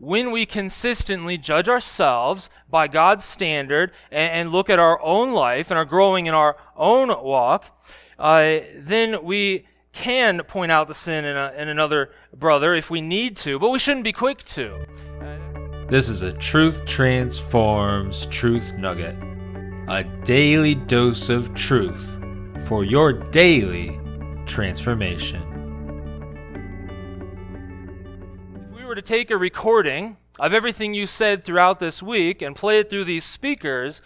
when we consistently judge ourselves by God's standard and look at our own life and are growing in our own walk, then we can point out the sin in another brother if we need to, but we shouldn't be quick to. This is a Truth Transforms Truth Nugget, a daily dose of truth for your daily transformation. If we were to take a recording of everything you said throughout this week and play it through these speakers,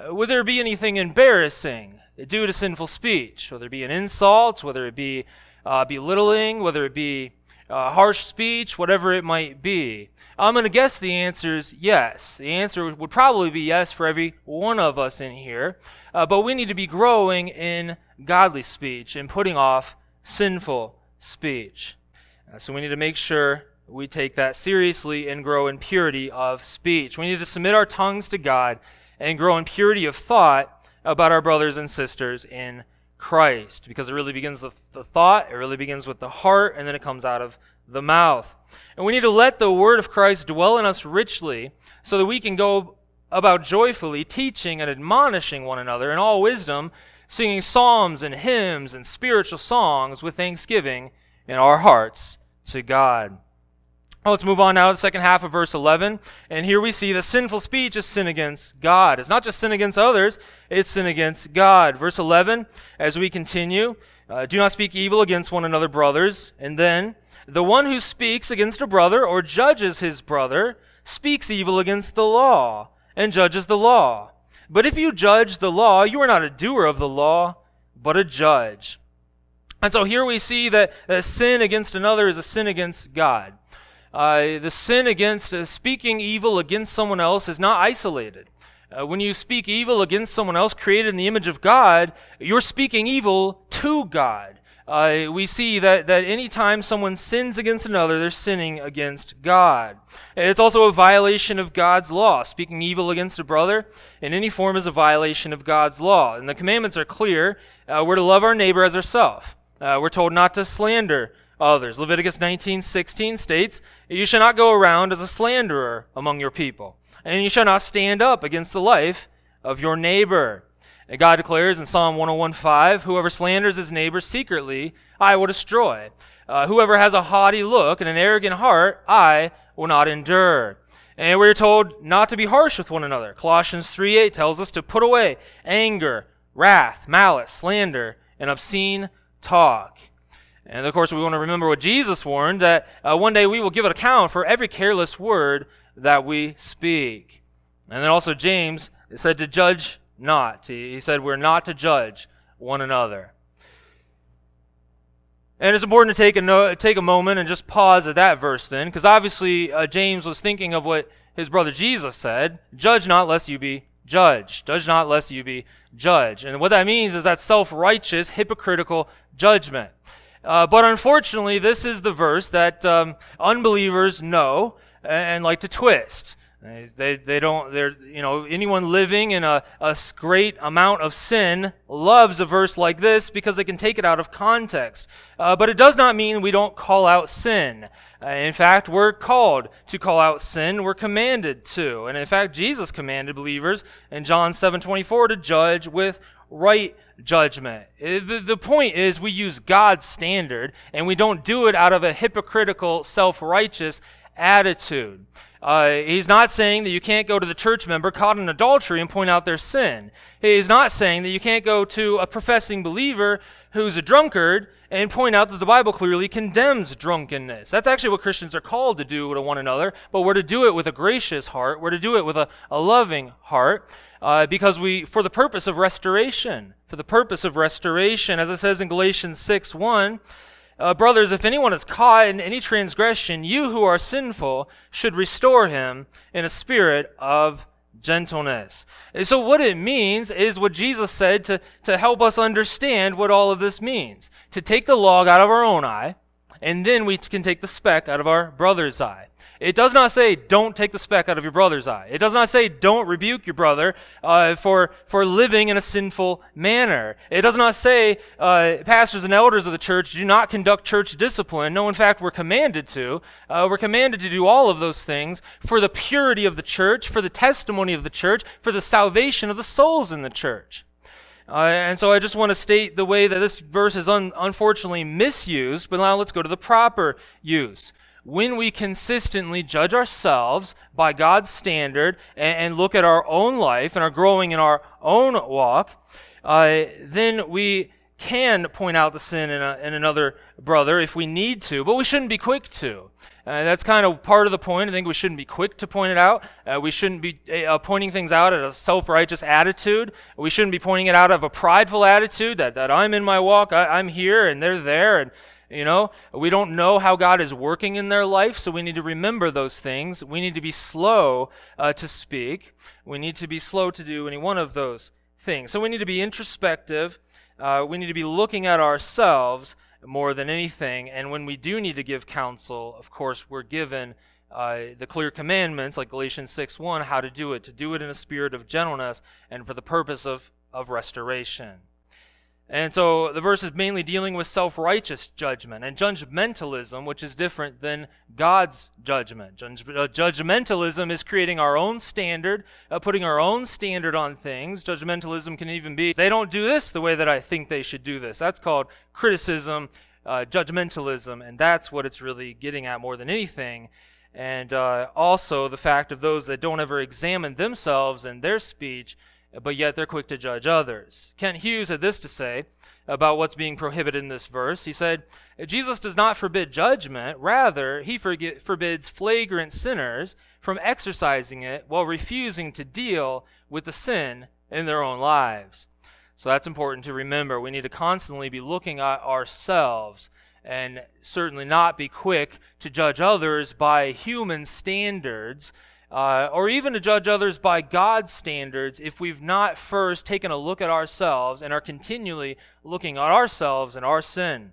would there be anything embarrassing due to sinful speech? Whether it be an insult, whether it be belittling, whether it be harsh speech, whatever it might be. I'm going to guess the answer is yes. The answer would probably be yes for every one of us in here. But we need to be growing in godly speech and putting off sinful speech. So we need to make sure we take that seriously and grow in purity of speech. We need to submit our tongues to God and grow in purity of thought about our brothers and sisters in Christ, because it really begins with the thought, it really begins with the heart, and then it comes out of the mouth. And we need to let the word of Christ dwell in us richly so that we can go about joyfully teaching and admonishing one another in all wisdom, singing psalms and hymns and spiritual songs with thanksgiving in our hearts to God. Well, let's move on now to the second half of verse 11. And here we see that sinful speech is sin against God. It's not just sin against others, it's sin against God. Verse 11, as we continue, do not speak evil against one another, brothers. And then, the one who speaks against a brother or judges his brother speaks evil against the law and judges the law. But if you judge the law, you are not a doer of the law, but a judge. And so here we see that sin against another is a sin against God. The sin against speaking evil against someone else is not isolated. When you speak evil against someone else created in the image of God, you're speaking evil to God. We see that anytime someone sins against another, they're sinning against God. It's also a violation of God's law. Speaking evil against a brother in any form is a violation of God's law. And the commandments are clear. We're to love our neighbor as ourselves. We're told not to slander others. Leviticus 19:16 states, "You shall not go around as a slanderer among your people, and you shall not stand up against the life of your neighbor." And God declares in Psalm 101:5, "Whoever slanders his neighbor secretly, I will destroy. Whoever has a haughty look and an arrogant heart, I will not endure." And we're told not to be harsh with one another. Colossians 3:8 tells us to put away anger, wrath, malice, slander, and obscene talk. And of course, we want to remember what Jesus warned, that one day we will give an account for every careless word that we speak. And then also James said to judge not. He said we're not to judge one another. And it's important to take a moment and just pause at that verse then, because obviously James was thinking of what his brother Jesus said, "Judge not lest you be judged. Judge not lest you be judged." And what that means is that self-righteous, hypocritical judgment. But unfortunately, this is the verse that unbelievers know and like to twist. Anyone living in a great amount of sin loves a verse like this because they can take it out of context. But it does not mean we don't call out sin. In fact, we're called to call out sin. We're commanded to. And in fact, Jesus commanded believers in John 7:24 to judge with right judgment. The point is we use God's standard, and we don't do it out of a hypocritical, self-righteous attitude. He's not saying that you can't go to the church member caught in adultery and point out their sin. He's not saying that you can't go to a professing believer who's a drunkard and point out that the Bible clearly condemns drunkenness. That's actually what Christians are called to do to one another, but we're to do it with a gracious heart. We're to do it with a loving heart. Because for the purpose of restoration, as it says in Galatians 6:1, brothers, if anyone is caught in any transgression, you who are sinful should restore him in a spirit of gentleness. And so what it means is what Jesus said to help us understand what all of this means. To take the log out of our own eye and then we can take the speck out of our brother's eye. It does not say don't take the speck out of your brother's eye. It does not say don't rebuke your brother for living in a sinful manner. It does not say pastors and elders of the church do not conduct church discipline. No, in fact, we're commanded to. We're commanded to do all of those things for the purity of the church, for the testimony of the church, for the salvation of the souls in the church. And so I just want to state the way that this verse is unfortunately misused, but now let's go to the proper use. When we consistently judge ourselves by God's standard and look at our own life and are growing in our own walk, then we can point out the sin in another brother if we need to, but we shouldn't be quick to. That's kind of part of the point. I think we shouldn't be quick to point it out. We shouldn't be pointing things out at a self-righteous attitude. We shouldn't be pointing it out of a prideful attitude that I'm in my walk, I'm here and they're there, and we don't know how God is working in their life, so we need to remember those things. We need to be slow to speak. We need to be slow to do any one of those things. So we need to be introspective. We need to be looking at ourselves more than anything. And when we do need to give counsel, of course, we're given the clear commandments, like Galatians 6:1, how to do it in a spirit of gentleness and for the purpose of restoration. And so the verse is mainly dealing with self-righteous judgment and judgmentalism, which is different than God's judgment. Judgmentalism is creating our own standard, putting our own standard on things. Judgmentalism can even be, they don't do this the way that I think they should do this. That's called criticism, judgmentalism, and that's what it's really getting at more than anything. And also the fact of those that don't ever examine themselves and their speech, but yet they're quick to judge others. Kent Hughes had this to say about what's being prohibited in this verse. He said, Jesus does not forbid judgment. Rather, he forbids flagrant sinners from exercising it while refusing to deal with the sin in their own lives. So that's important to remember. We need to constantly be looking at ourselves and certainly not be quick to judge others by human standards, or even to judge others by God's standards if we've not first taken a look at ourselves and are continually looking at ourselves and our sin.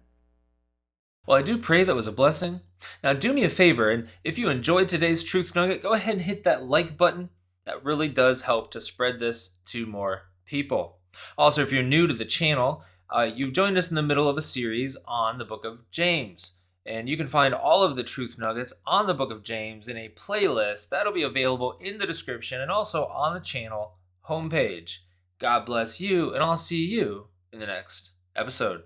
Well, I do pray that was a blessing. Now do me a favor, and if you enjoyed today's Truth Nugget, go ahead and hit that like button. That really does help to spread this to more people. Also, if you're new to the channel, you've joined us in the middle of a series on the book of James. And you can find all of the Truth Nuggets on the book of James in a playlist that'll be available in the description and also on the channel homepage. God bless you, and I'll see you in the next episode.